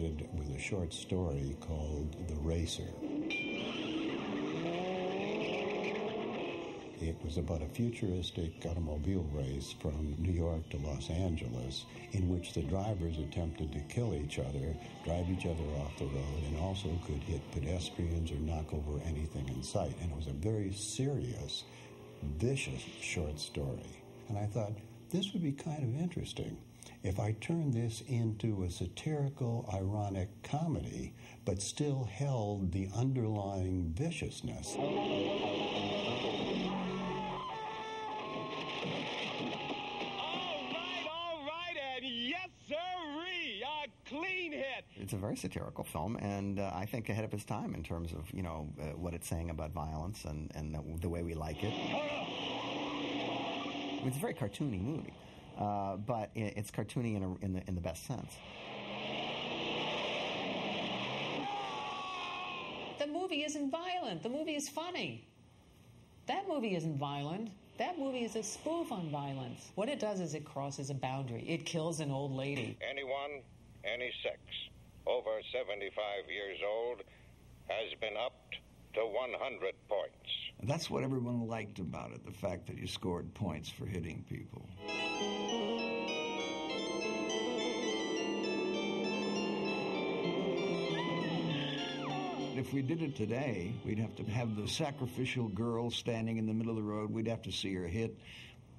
started with a short story called The Racer. It was about a futuristic automobile race from New York to Los Angeles in which the drivers attempted to kill each other, drive each other off the road, and also could hit pedestrians or knock over anything in sight. And it was a very serious, vicious short story. And I thought, this would be kind of interesting if I turned this into a satirical, ironic comedy, but still held the underlying viciousness. It's a very satirical film, and I think ahead of its time in terms of, what it's saying about violence and the way we like it. It's a very cartoony movie, but it's cartoony in the best sense. The movie isn't violent. The movie is funny. That movie isn't violent. That movie is a spoof on violence. What it does is it crosses a boundary. It kills an old lady. Anyone, any sex, over 75 years old, has been upped to 100 points. That's what everyone liked about it, the fact that you scored points for hitting people. If we did it today, we'd have to have the sacrificial girl standing in the middle of the road. We'd have to see her hit,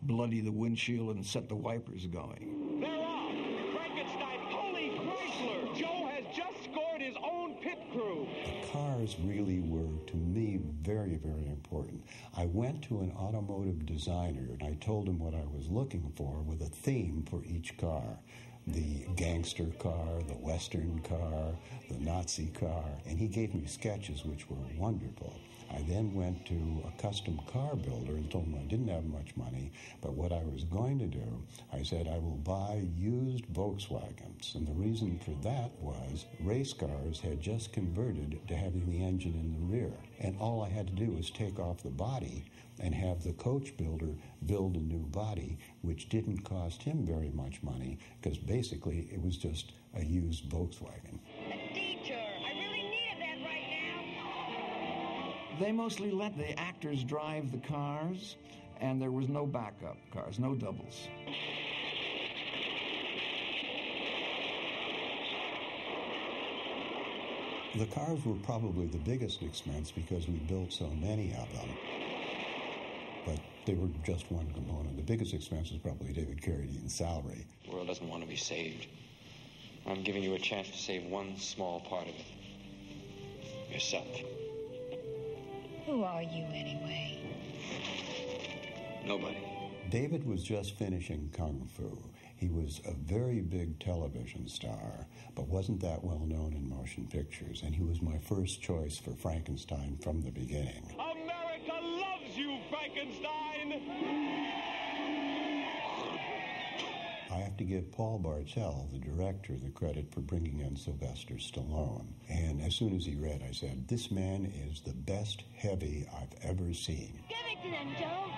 bloody the windshield, and set the wipers going. They're off! Frankenstein, holy Chrysler! Joe has just scored his own pit crew. The cars really were, to me, very, very important. I went to an automotive designer, and I told him what I was looking for with a theme for each car. The gangster car, the Western car, the Nazi car, and he gave me sketches which were wonderful. I then went to a custom car builder and told him I didn't have much money, but what I was going to do, I said I will buy used Volkswagens. And the reason for that was race cars had just converted to having the engine in the rear. And all I had to do was take off the body and have the coach builder build a new body, which didn't cost him very much money, because basically it was just a used Volkswagen. A detour. I really needed that right now. They mostly let the actors drive the cars, and there was no backup cars, no doubles. The cars were probably the biggest expense because we built so many of them. But they were just one component. The biggest expense was probably David Carradine's salary. The world doesn't want to be saved. I'm giving you a chance to save one small part of it. Yourself. Who are you anyway? Nobody. David was just finishing Kung Fu. He was a very big television star, but wasn't that well known in motion pictures, and he was my first choice for Frankenstein from the beginning. America loves you, Frankenstein! I have to give Paul Bartel, the director, the credit for bringing in Sylvester Stallone. And as soon as he read, I said, this man is the best heavy I've ever seen. Give it to them, Joe.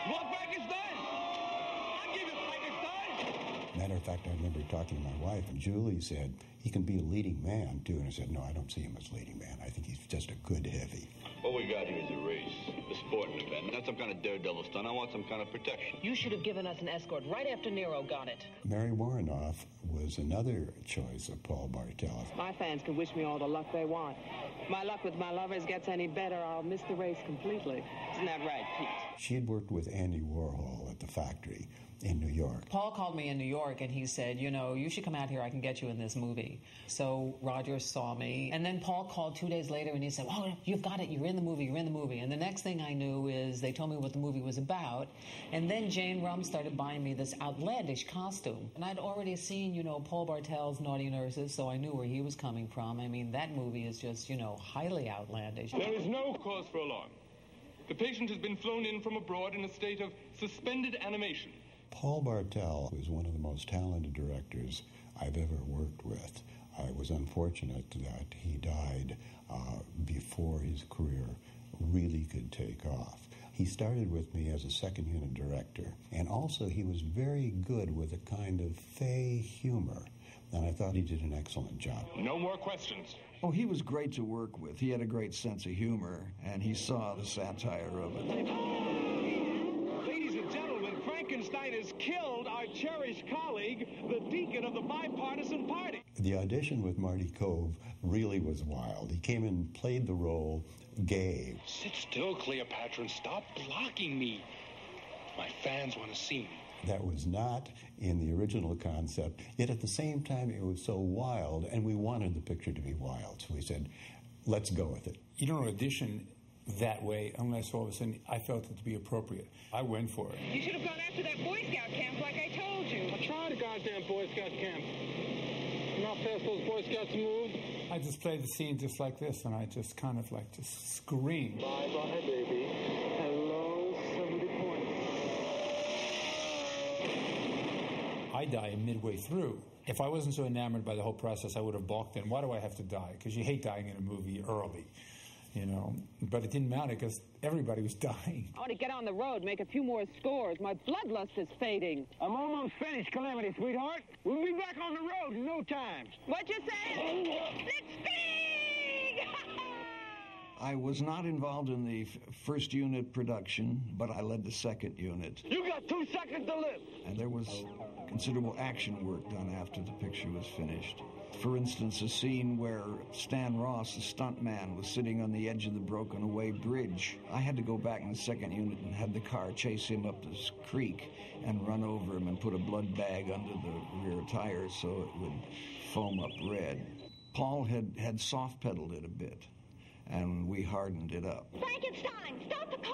What, Frankenstein? I'll give you Frankenstein! Matter of fact, I remember talking to my wife, and Julie said, he can be a leading man, too. And I said, no, I don't see him as leading man. I think he's just a good heavy. What we got here is a race, a sporting event, not some kind of daredevil stunt. I want some kind of protection. You should have given us an escort right after Nero got it. Mary Warrenoff was another choice of Paul Bartel. My fans can wish me all the luck they want. My luck with my lovers gets any better, I'll miss the race completely. Isn't that right, Pete? She had worked with Andy Warhol at the factory in New York. Paul called me in New York and he said, you should come out here. I can get you in this movie. So Roger saw me. And then Paul called 2 days later and he said, oh, you've got it. You're in the movie. You're in the movie. And the next thing I knew is they told me what the movie was about. And then Jane Rum started buying me this outlandish costume. And I'd already seen, Paul Bartel's Naughty Nurses, so I knew where he was coming from. I mean, that movie is just, highly outlandish. There is no cause for alarm. The patient has been flown in from abroad in a state of suspended animation. Paul Bartel was one of the most talented directors I've ever worked with. I was unfortunate that he died before his career really could take off. He started with me as a second unit director, and also he was very good with a kind of fey humor, and I thought he did an excellent job. No more questions. Oh, he was great to work with. He had a great sense of humor, and he saw the satire of it. Ladies and gentlemen, Frankenstein has killed our cherished colleague, the deacon of the bipartisan party. The audition with Marty Cove really was wild. He came in, played the role, gay. Sit still, Cleopatra, and stop blocking me. My fans want to see me. That was not in the original concept, yet at the same time it was so wild, and we wanted the picture to be wild, so we said, let's go with it. You don't audition that way unless all of a sudden I felt it to be appropriate. I went for it. You should have gone after that Boy Scout camp like I told you. I tried a goddamn Boy Scout camp. You know how fast those Boy Scouts move? I just played the scene just like this, and I just kind of like just screamed. Bye-bye, baby. Hello, 70 points. I die midway through. If I wasn't so enamored by the whole process, I would have balked in. Why do I have to die? Because you hate dying in a movie early, you know. But it didn't matter because everybody was dying. I want to get on the road, make a few more scores. My bloodlust is fading. I'm almost finished, Calamity, sweetheart. We'll be back on the road in no time. What you say? Blitzkrieg! I was not involved in the first unit production, but I led the second unit. You got 2 seconds to live. And there was considerable action work done after the picture was finished. For instance, a scene where Stan Ross, the stuntman, was sitting on the edge of the broken away bridge. I had to go back in the second unit and had the car chase him up this creek and run over him and put a blood bag under the rear tires so it would foam up red. Paul had soft pedaled it a bit, and we hardened it up. Frankenstein, stop the car!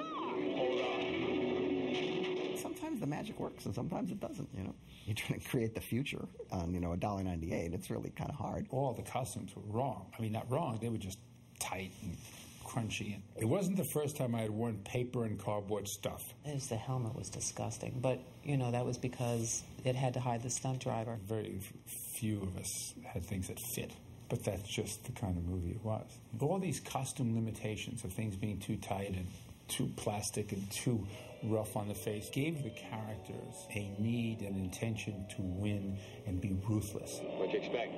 Sometimes the magic works and sometimes it doesn't, you know. You're trying to create the future on, you know, $1.98. It's really kind of hard. All the costumes were wrong. I mean, not wrong. They were just tight and crunchy. It wasn't the first time I had worn paper and cardboard stuff. The helmet was disgusting, but, you know, that was because it had to hide the stunt driver. Very few of us had things that fit. But that's just the kind of movie it was. All these costume limitations of things being too tight and too plastic and too rough on the face gave the characters a need and intention to win and be ruthless. What'd you expect?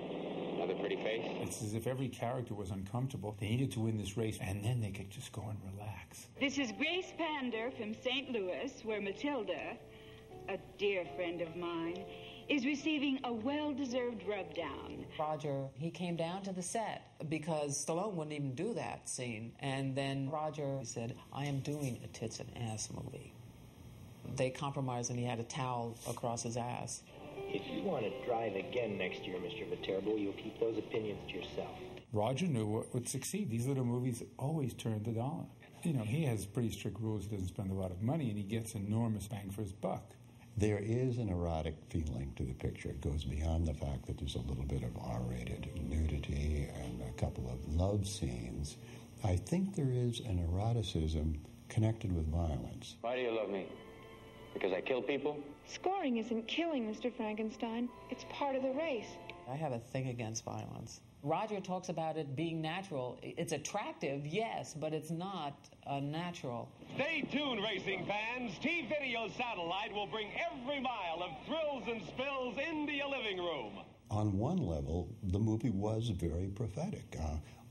Another pretty face? It's as if every character was uncomfortable. They needed to win this race, and then they could just go and relax. This is Grace Pander from St. Louis, where Matilda, a dear friend of mine, is receiving a well-deserved rub-down. Roger, he came down to the set because Stallone wouldn't even do that scene. And then Roger said, I am doing a tits and ass movie. They compromised and he had a towel across his ass. If you want to drive again next year, Mr. Viterbo, you'll keep those opinions to yourself. Roger knew what would succeed. These little movies always turned the dollar. You know, he has pretty strict rules. He doesn't spend a lot of money, and he gets enormous bang for his buck. There is an erotic feeling to the picture. It goes beyond the fact that there's a little bit of R-rated nudity and a couple of love scenes. I think there is an eroticism connected with violence. Why do you love me? Because I kill people? Scoring isn't killing, Mr. Frankenstein. It's part of the race. I have a thing against violence. Roger talks about it being natural. It's attractive, yes, but it's not natural. Stay tuned, racing fans. T-Video Satellite will bring every mile of thrills and spills into your living room. On one level, the movie was very prophetic.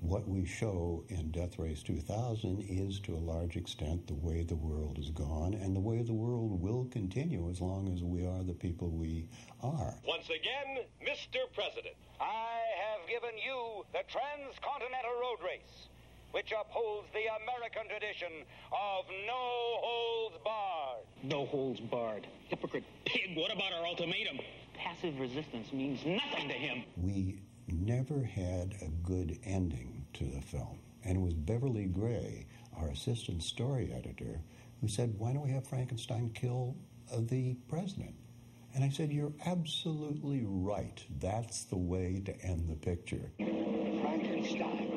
What we show in Death Race 2000 is, to a large extent, the way the world has gone and the way the world will continue as long as we are the people we are. Once again, Mr. President, I have given you the Transcontinental Road Race, which upholds the American tradition of no holds barred. No holds barred. Hypocrite pig, what about our ultimatum? Passive resistance means nothing to him. We never had a good ending to the film. And it was Beverly Gray, our assistant story editor, who said, why don't we have Frankenstein kill the president? And I said, you're absolutely right. That's the way to end the picture. Frankenstein.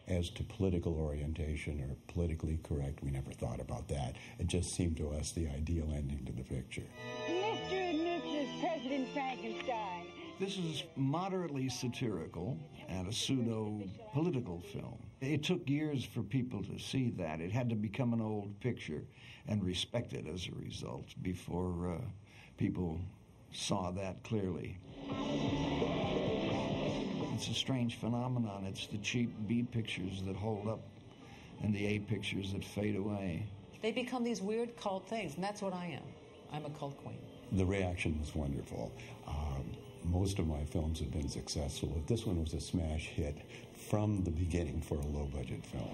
As to political orientation or politically correct, we never thought about that. It just seemed to us the ideal ending to the picture. Mr. and Mrs. President Frankenstein, This is moderately satirical and a pseudo-political film. It took years for people to see that. It had to become an old picture and respected as a result before people saw that clearly. It's a strange phenomenon. It's the cheap B pictures that hold up and the A pictures that fade away. They become these weird cult things, and that's what I am. I'm a cult queen. The reaction was wonderful. Most of my films have been successful. If this one was a smash hit from the beginning for a low-budget film.